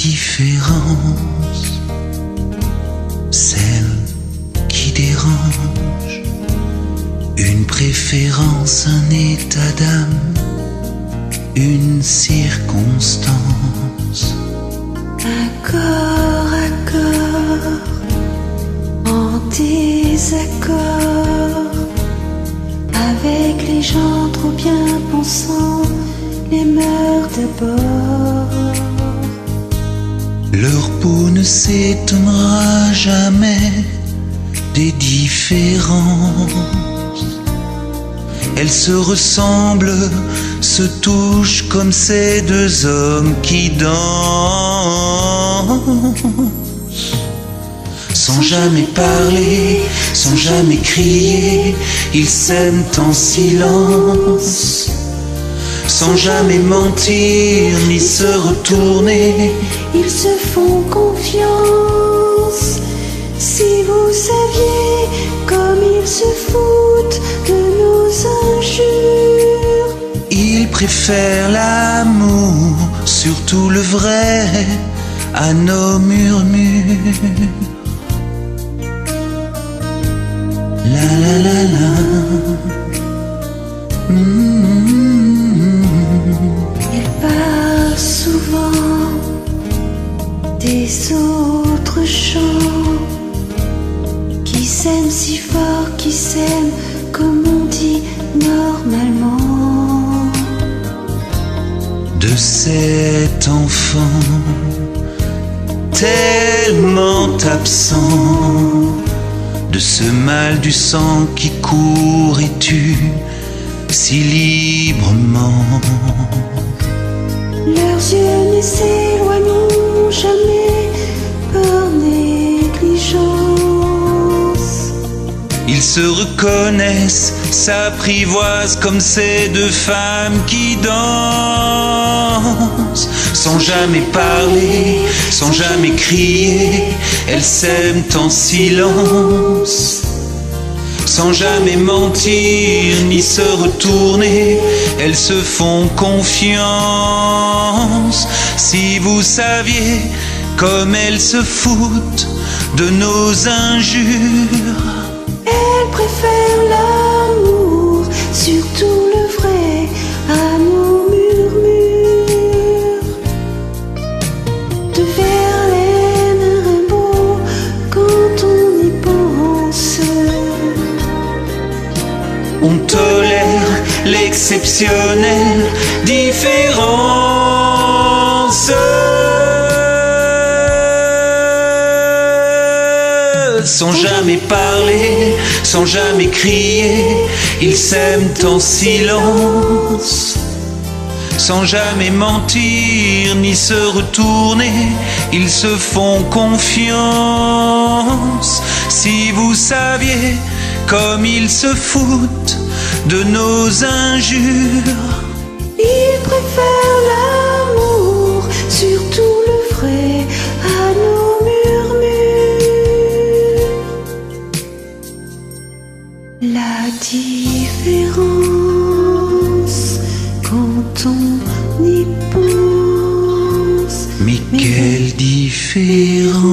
différence, celle qui dérange, une préférence, un état d'âme, une circonstance. Un corps à corps, en désaccord, avec les gens trop bien pensants, les mœurs d'abord. Leur peau ne s'étonnera jamais des différences. Elles se ressemblent, se touchent comme ces deux hommes qui dansent. Sans jamais parler, sans jamais crier, ils s'aiment en silence. Sans jamais mentir ni se retourner, ils se font confiance. Si vous saviez comme ils se foutent de nos injures. Ils préfèrent l'amour, surtout le vrai, à nos murmures. La la la la. Ils parlent souvent des autres gens qui s'aiment si fort, qui s'aiment comme on dit normalement. De cet enfant tellement absent, de ce mal du sang qui court et tue si librement. Leurs yeux ne s'éloigneront jamais par négligence. Ils se reconnaissent, s'apprivoisent comme ces deux femmes qui dansent. Sans jamais parler, sans jamais crier, elles s'aiment en silence. Sans jamais mentir ni se retourner, elles se font confiance. Si vous saviez comme elles se foutent de nos injures. Elles préfèrent l'amour, surtout le vrai, à nos murmures. De Verlaine à Rimbaud, quand on y pense. On tolère l'exceptionnelle différence. Sans jamais parler, sans jamais crier, ils s'aiment en silence. Sans jamais mentir ni se retourner, ils se font confiance. Si vous saviez comme ils se foutent de nos injures. Ils préfèrent l'amour, surtout le vrai, à nos murmures. La différence, quand on y pense. Mais quelle différence!